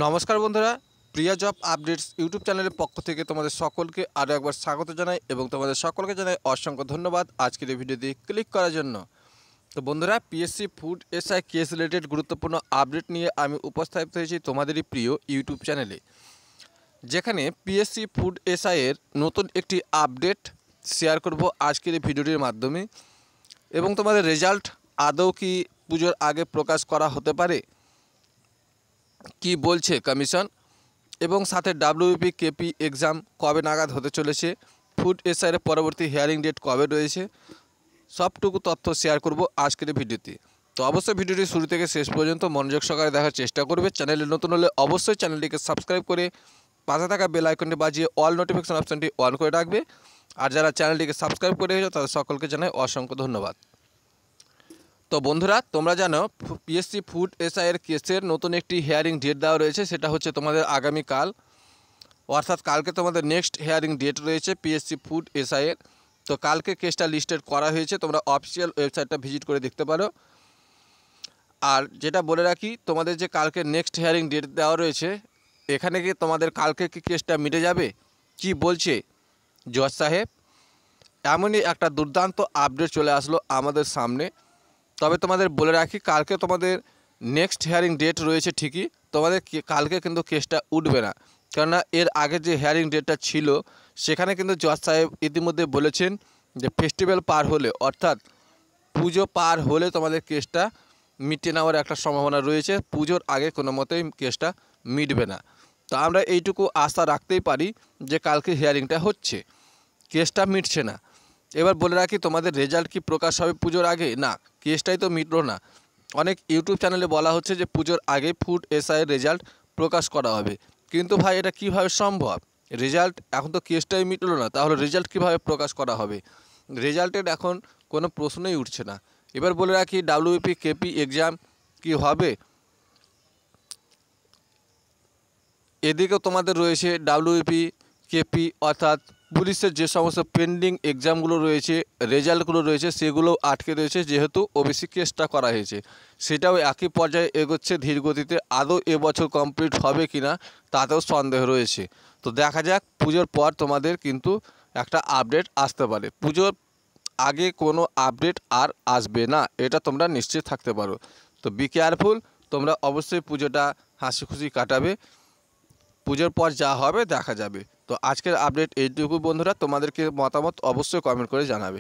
নমস্কার বন্ধুরা, প্রিয়া job updates YouTube চ্যানেলের পক্ষ থেকে তোমাদের সকলকে আরও একবার স্বাগত জানাই এবং তোমাদের সকলকে জানাই অসংখ্য ধন্যবাদ আজকের এই ভিডিওতে ক্লিক করার জন্য। তো বন্ধুরা, PSC food SI case related গুরুত্বপূর্ণ আপডেট নিয়ে আমি উপস্থাপিত হয়েছি তোমাদেরই প্রিয় ইউটিউব চ্যানেলে, যেখানে পিএসসি ফুড এসআইয়ের নতুন একটি আপডেট শেয়ার করব আজকের এই ভিডিওটির মাধ্যমে। এবং তোমাদের রেজাল্ট আদৌ কি পুজোর আগে প্রকাশ করা হতে পারে, কি বলছে কমিশন, এবং সাথে ডাব্লিউপি কেপি এক্সাম কবে নাগাদ হতে চলেছে, ফুড এসআইয়ের পরবর্তী হিয়ারিং ডেট কবে রয়েছে, সবটুকু তথ্য শেয়ার করব আজকের ভিডিওতে। তো অবশ্যই ভিডিওটি শুরু থেকে শেষ পর্যন্ত মনোযোগ সহকারে দেখার চেষ্টা করবে। চ্যানেলে নতুন হলে অবশ্যই চ্যানেলটিকে সাবস্ক্রাইব করে পাশে থাকা বেল আইকনটি বাজিয়ে অল নোটিফিকেশন অপশনটি অন করে রাখবে। আর যারা চ্যানেলটিকে সাবস্ক্রাইব করে রেখেছো তাদের সকলকে জানাই অসংখ্য ধন্যবাদ। তো বন্ধুরা, তোমরা জানো পিএসসি ফুড এসআইয়ের কেসের নতুন একটি হিয়ারিং ডেট দেওয়া রয়েছে, সেটা হচ্ছে তোমাদের আগামীকাল, অর্থাৎ কালকে তোমাদের নেক্সট হিয়ারিং ডেট রয়েছে পিএসসি ফুড এসআইয়ের। তো কালকে কেসটা লিস্টেড করা হয়েছে, তোমরা অফিসিয়াল ওয়েবসাইটটা ভিজিট করে দেখতে পারো। আর যেটা বলে রাখি, তোমাদের যে কালকে নেক্সট হিয়ারিং ডেট দেওয়া রয়েছে, এখানে কি তোমাদের কালকে কি কেসটা মিটে যাবে, কি বলছে জজ সাহেব? এমনই একটা দুর্দান্ত আপডেট চলে আসলো আমাদের সামনে। তবে তোমাদের বলে রাখি, কালকে তোমাদের নেক্সট হিয়ারিং ডেট রয়েছে ঠিকই, তোমাদের কালকে কিন্তু কেসটা উঠবে না, কেননা এর আগে যে হিয়ারিং ডেটটা ছিল সেখানে কিন্তু জজ সাহেব ইতিমধ্যে বলেছেন যে ফেস্টিভ্যাল পার হলে, অর্থাৎ পুজো পার হলে তোমাদের কেসটা মিটে নেওয়ার একটা সম্ভাবনা রয়েছে, পুজোর আগে কোনো মতেই কেসটা মিটবে না। তো আমরা এইটুকু আশা রাখতেই পারি যে কালকে হিয়ারিংটা হচ্ছে, কেসটা মিটছে না। এবার বলে রাখি, তোমাদের রেজাল্ট কি প্রকাশ হবে পুজোর আগে? না, কেসটাই তো মিটলো না। অনেক ইউটিউব চ্যানেলে বলা হচ্ছে যে পুজোর আগে ফুড এসআইয়ের রেজাল্ট প্রকাশ করা হবে, কিন্তু ভাই এটা কিভাবে সম্ভব? রেজাল্ট এখন তো কেসটাই মিটলো না, তাহলে রেজাল্ট কিভাবে প্রকাশ করা হবে? রেজাল্টের এখন কোনো প্রশ্নই উঠছে না। এবার বলে রাখি, ডাব্লিউপি কেপি এক্সাম কি হবে? এদিকেও তোমাদের রয়েছে ডাব্লিউপি কেপি, অর্থাৎ পুলিশের যে সমস্ত পেন্ডিং এক্সামগুলো রয়েছে, রেজাল্টগুলো রয়েছে, সেগুলো আটকে রয়েছে, যেহেতু ওবিসি কেসটা করা হয়েছে। সেটাও একই পর্যায়ে এগোচ্ছে ধীর গতিতে। আদৌ এবছর কমপ্লিট হবে কি না তাতেও সন্দেহ রয়েছে। তো দেখা যাক, পুজোর পর তোমাদের কিন্তু একটা আপডেট আসতে পারে। পুজোর আগে কোনো আপডেট আর আসবে না, এটা তোমরা নিশ্চিত থাকতে পারো। তো বি কেয়ারফুল, তোমরা অবশ্যই পুজোটা হাসি খুশি কাটাবে। পুজোর পর যা হবে দেখা যাবে। তো আজকের আপডেট এইটুকু বন্ধুরা, তোমাদেরকে মতামত অবশ্যই কমেন্ট করে জানাবে।